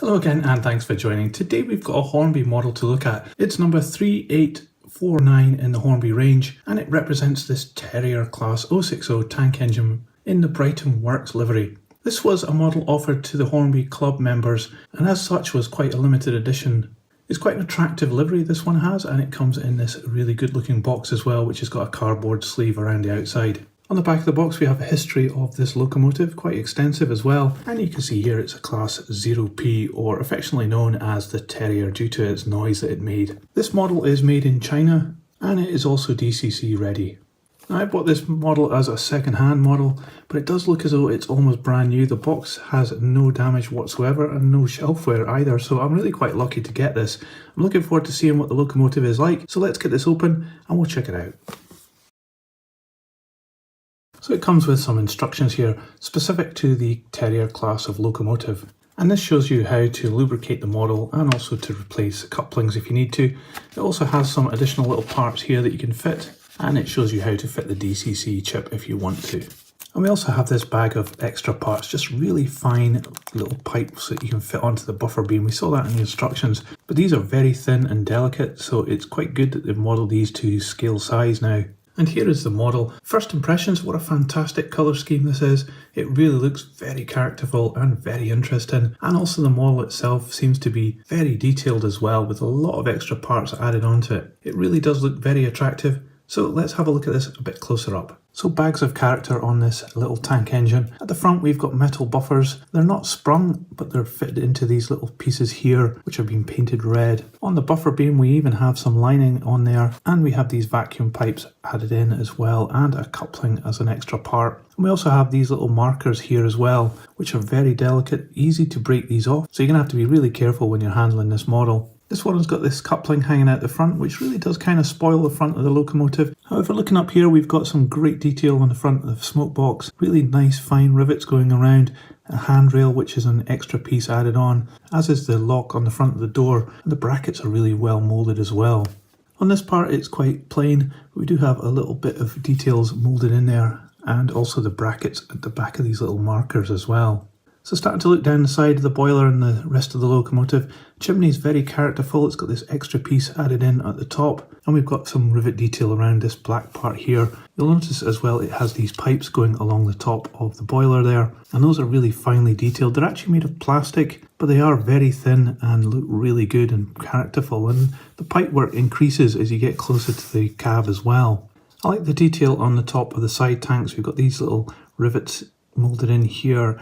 Hello again and thanks for joining. Today we've got a Hornby model to look at. It's number 3849 in the Hornby range and it represents this Terrier Class 060 tank engine in the Brighton Works livery. This was a model offered to the Hornby Club members and as such was quite a limited edition. It's quite an attractive livery this one has, and it comes in this really good looking box as well, which has got a cardboard sleeve around the outside. On the back of the box we have a history of this locomotive, quite extensive as well, and you can see here it's a Class 0P, or affectionately known as the Terrier due to its noise that it made. This model is made in China and it is also DCC ready. Now, I bought this model as a second-hand model, but it does look as though it's almost brand new. The box has no damage whatsoever and no shelf wear either, so I'm really quite lucky to get this. I'm looking forward to seeing what the locomotive is like, so let's get this open and we'll check it out. So it comes with some instructions here specific to the Terrier class of locomotive, and this shows you how to lubricate the model and also to replace couplings if you need to. It also has some additional little parts here that you can fit, and it shows you how to fit the DCC chip if you want to. And we also have this bag of extra parts, just really fine little pipes that you can fit onto the buffer beam. We saw that in the instructions, but these are very thin and delicate, so it's quite good that they've modelled these to scale size now. And here is the model. First impressions, what a fantastic colour scheme this is. It really looks very characterful and very interesting. And also the model itself seems to be very detailed as well, with a lot of extra parts added onto it. It really does look very attractive. So let's have a look at this a bit closer up. So bags of character on this little tank engine. At the front we've got metal buffers. They're not sprung, but they're fitted into these little pieces here, which have been painted red. On the buffer beam we even have some lining on there, and we have these vacuum pipes added in as well, and a coupling as an extra part. And we also have these little markers here as well, which are very delicate, easy to break these off. So you're going to have to be really careful when you're handling this model. This one has got this coupling hanging out the front, which really does kind of spoil the front of the locomotive. However, looking up here, we've got some great detail on the front of the smoke box. Really nice fine rivets going around, a handrail which is an extra piece added on, as is the lock on the front of the door, and the brackets are really well moulded as well. On this part it's quite plain, but we do have a little bit of details moulded in there, and also the brackets at the back of these little markers as well. So starting to look down the side of the boiler and the rest of the locomotive, chimney is very characterful. It's got this extra piece added in at the top, and we've got some rivet detail around this black part here. You'll notice as well it has these pipes going along the top of the boiler there, and those are really finely detailed. They're actually made of plastic, but they are very thin and look really good and characterful, and the pipe work increases as you get closer to the cab as well. I like the detail on the top of the side tanks. We've got these little rivets moulded in here,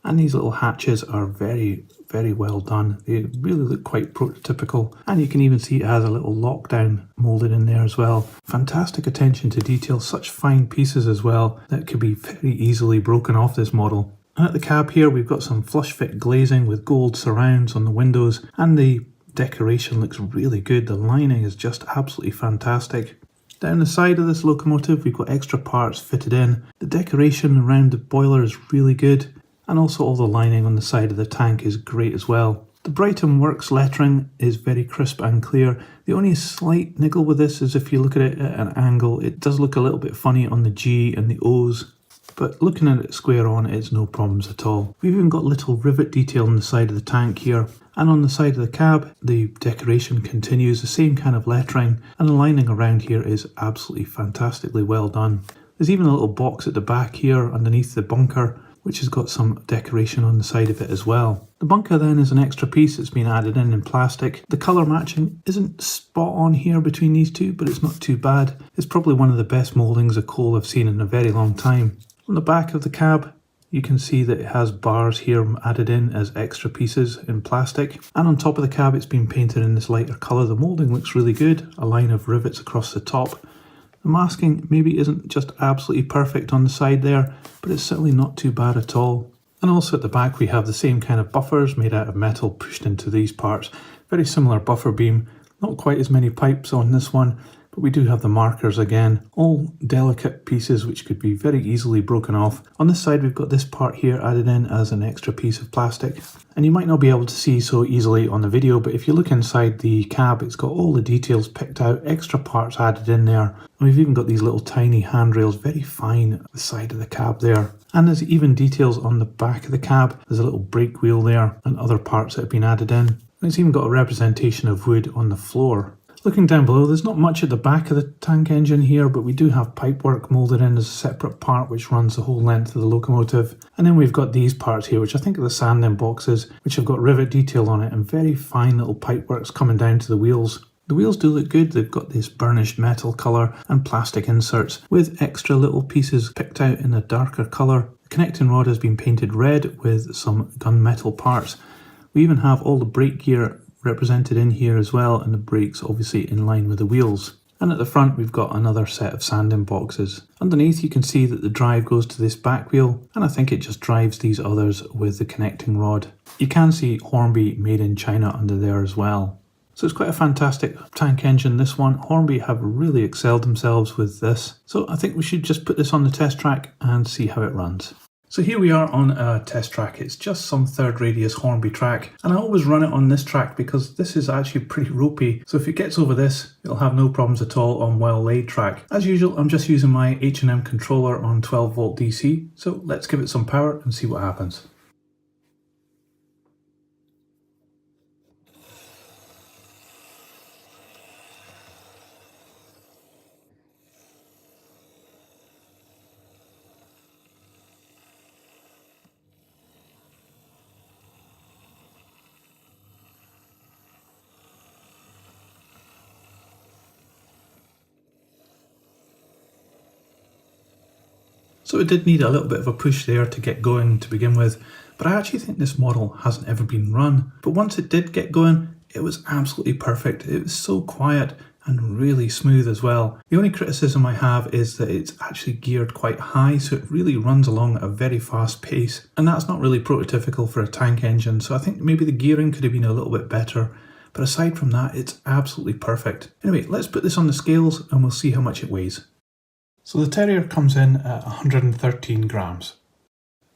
and these little hatches are very well done. They really look quite prototypical, and you can even see it has a little lockdown moulded in there as well. Fantastic attention to detail, such fine pieces as well that could be very easily broken off this model. And at the cab here we've got some flush fit glazing with gold surrounds on the windows, and the decoration looks really good. The lining is just absolutely fantastic. Down the side of this locomotive we've got extra parts fitted in. The decoration around the boiler is really good, and also all the lining on the side of the tank is great as well. The Brighton Works lettering is very crisp and clear. The only slight niggle with this is if you look at it at an angle, it does look a little bit funny on the G and the O's, but looking at it square on, it's no problems at all. We've even got little rivet detail on the side of the tank here, and on the side of the cab, the decoration continues, the same kind of lettering, and the lining around here is absolutely fantastically well done. There's even a little box at the back here underneath the bunker, which has got some decoration on the side of it as well. The bunker then is an extra piece that's been added in plastic. The colour matching isn't spot on here between these two, but it's not too bad. It's probably one of the best mouldings of coal I've seen in a very long time. On the back of the cab, you can see that it has bars here added in as extra pieces in plastic. And on top of the cab, it's been painted in this lighter colour. The moulding looks really good. A line of rivets across the top. The masking maybe isn't just absolutely perfect on the side there, but it's certainly not too bad at all. And also at the back we have the same kind of buffers made out of metal pushed into these parts. Very similar buffer beam, not quite as many pipes on this one, but we do have the markers again, all delicate pieces which could be very easily broken off. On this side we've got this part here added in as an extra piece of plastic, and you might not be able to see so easily on the video, but if you look inside the cab, it's got all the details picked out, extra parts added in there, and we've even got these little tiny handrails, very fine at the side of the cab there. And there's even details on the back of the cab. There's a little brake wheel there and other parts that have been added in. And it's even got a representation of wood on the floor. Looking down below, there's not much at the back of the tank engine here, but we do have pipework moulded in as a separate part which runs the whole length of the locomotive. And then we've got these parts here, which I think are the sanding boxes, which have got rivet detail on it and very fine little pipeworks coming down to the wheels. The wheels do look good. They've got this burnished metal colour and plastic inserts with extra little pieces picked out in a darker colour. The connecting rod has been painted red with some gunmetal parts. We even have all the brake gear represented in here as well, and the brakes obviously in line with the wheels. And at the front we've got another set of sanding boxes. Underneath you can see that the drive goes to this back wheel, and I think it just drives these others with the connecting rod. You can see Hornby made in China under there as well. So it's quite a fantastic tank engine, this one. Hornby have really excelled themselves with this. So I think we should just put this on the test track and see how it runs. So here we are on a test track. It's just some third radius Hornby track, and I always run it on this track because this is actually pretty ropey. So if it gets over this, it'll have no problems at all on well laid track. As usual, I'm just using my H&M controller on 12 volt DC. So let's give it some power and see what happens. So it did need a little bit of a push there to get going to begin with, but I actually think this model hasn't ever been run. But once it did get going, it was absolutely perfect. It was so quiet and really smooth as well. The only criticism I have is that it's actually geared quite high, so it really runs along at a very fast pace, and that's not really prototypical for a tank engine, so I think maybe the gearing could have been a little bit better. But aside from that, it's absolutely perfect. Anyway, let's put this on the scales and we'll see how much it weighs. So the Terrier comes in at 113 grams.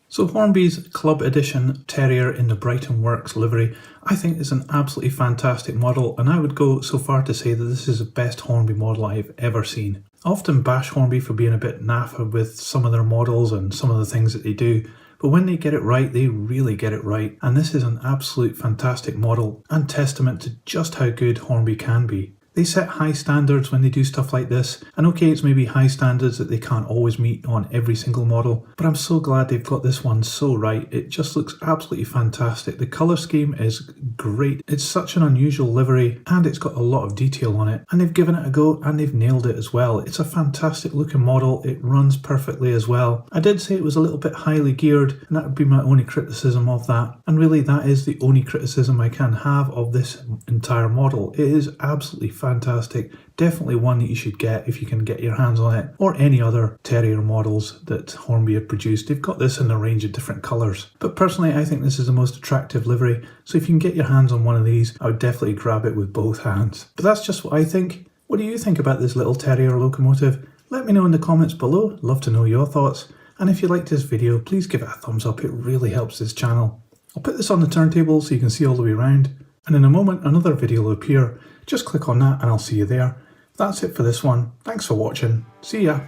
So Hornby's Club Edition Terrier in the Brighton Works livery, I think is an absolutely fantastic model, and I would go so far to say that this is the best Hornby model I've ever seen. I often bash Hornby for being a bit naff with some of their models and some of the things that they do, but when they get it right, they really get it right, and this is an absolute fantastic model and testament to just how good Hornby can be. They set high standards when they do stuff like this, and okay, it's maybe high standards that they can't always meet on every single model, but I'm so glad they've got this one so right. It just looks absolutely fantastic. The colour scheme is great. It's such an unusual livery, and it's got a lot of detail on it, and they've given it a go and they've nailed it as well. It's a fantastic looking model. It runs perfectly as well. I did say it was a little bit highly geared, and that would be my only criticism of that, and really that is the only criticism I can have of this entire model. It is absolutely fantastic. Definitely one that you should get if you can get your hands on it, or any other Terrier models that Hornby have produced. They've got this in a range of different colours, but personally I think this is the most attractive livery, so if you can get your hands on one of these, I would definitely grab it with both hands. But that's just what I think. What do you think about this little Terrier locomotive? Let me know in the comments below. Love to know your thoughts, and if you liked this video, please give it a thumbs up. It really helps this channel. I'll put this on the turntable so you can see all the way around, and in a moment another video will appear. Just click on that and I'll see you there. That's it for this one. Thanks for watching. See ya.